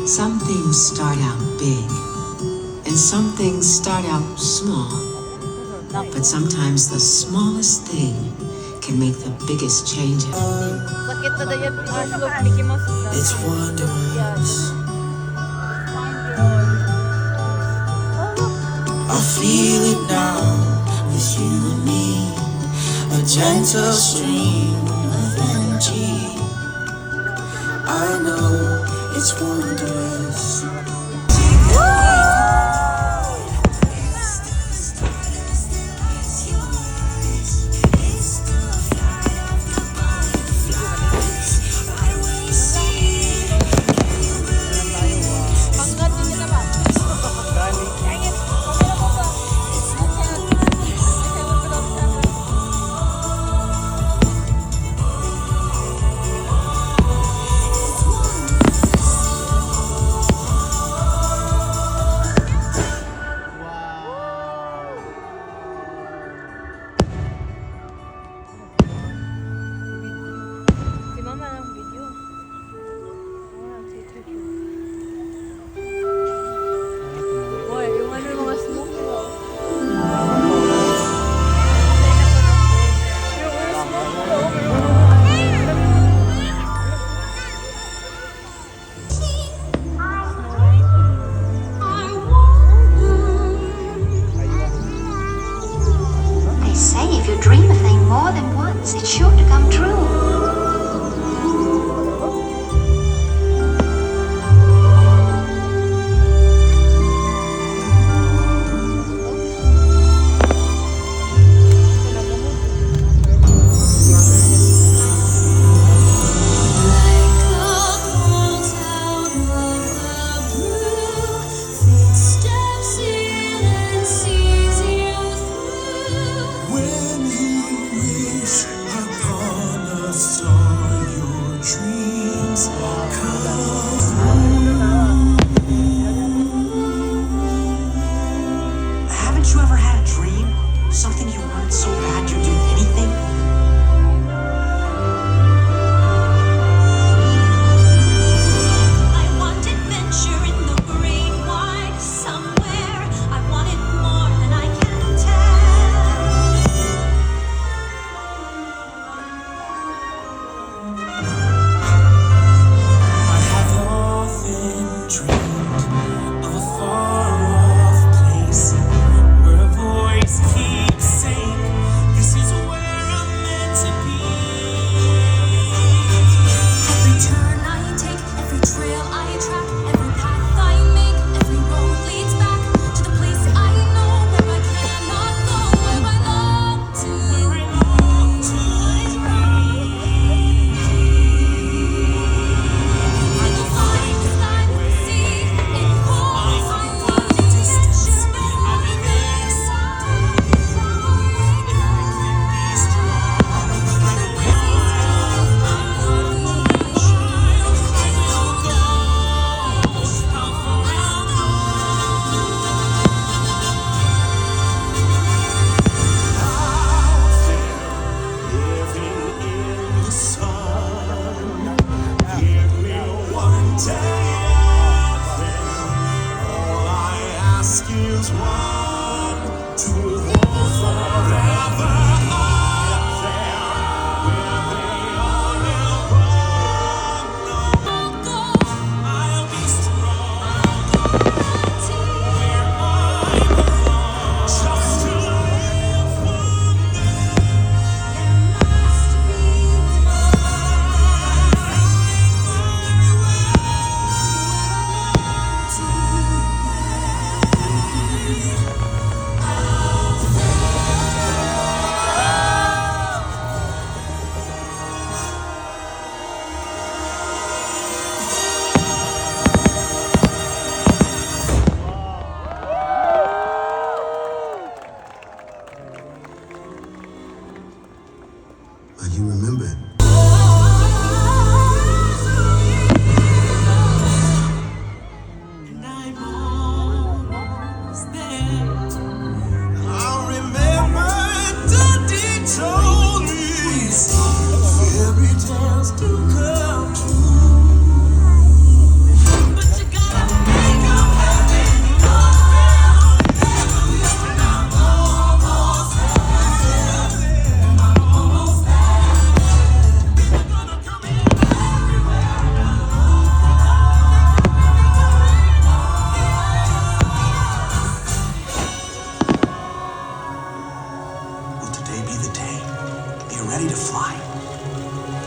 Some things start out big, and some things start out small. But sometimes the smallest thing can make the biggest changes. It's wondrous. I feel it now with you and me, a gentle stream of energy. I know it's wondrous.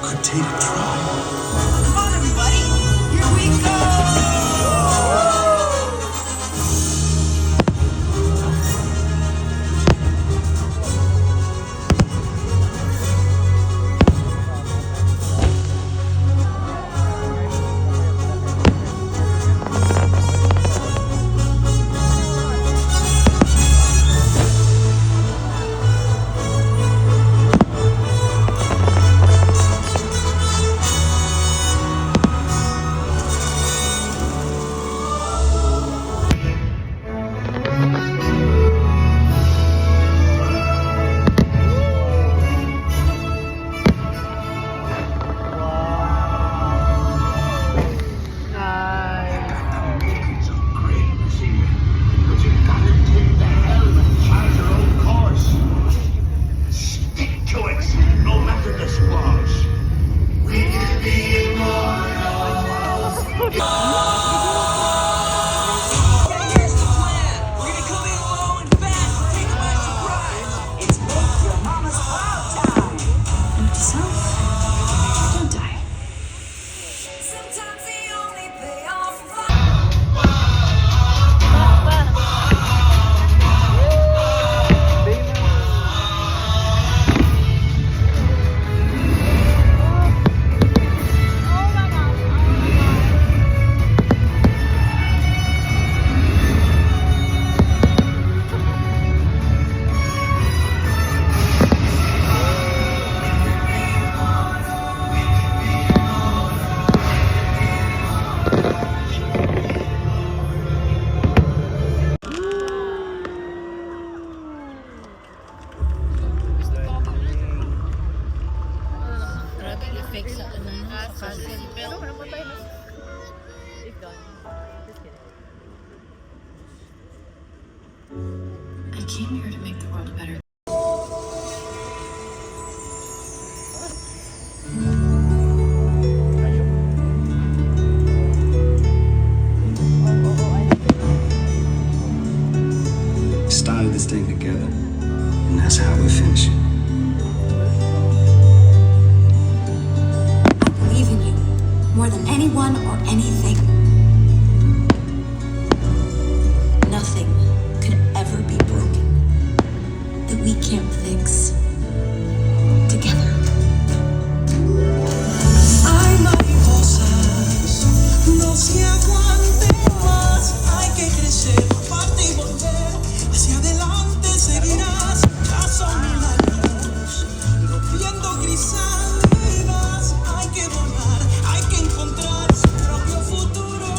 could take a try. Come on, everybody! Here we go! I came here to make the world a better. Started this thing together, and that's how we finish it. I believe in you more than anyone or anything. Nothing could ever be broken that we can't fix together. Hay mariposas, no se aguanten más. Hay que crecer, parte y volver. Hacia adelante seguirás. Ya son mil años, rompiendo crisálidas. Hay que volar, hay que encontrar su propio futuro.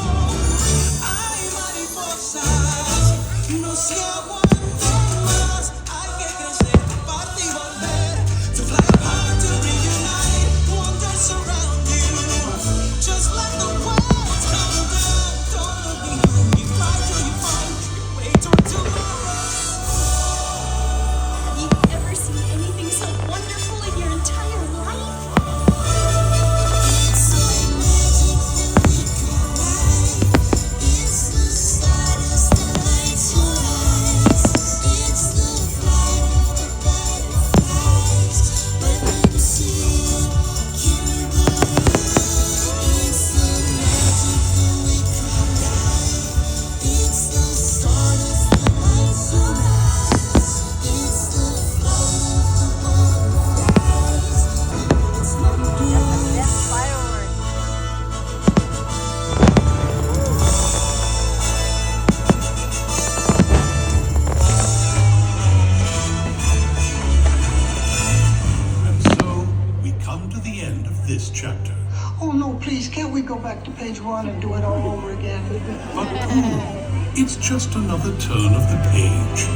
Hay mariposas, no se aguanten más. Hay que crecer, parte y volver. To fly apart, to reunite. Wonders surround you. Just let the world come down. Don't look behind you. Fly till you find your way toward tomorrow. Have you ever seen anything so wonderful in your entire life? It's so magic when we collide. It's the stardust that lights your eyes. It's the flight of the butterflies. When you see it, can't believe. It's the magic when we collide. It's the stardust that lights your eyes. It's the flight of the butterflies. It's the Disneyland Fireworks. And so, we come to the end of this chapter. Oh no, please, can't we go back to page 1 and do it all over again? But it's just another turn of the page.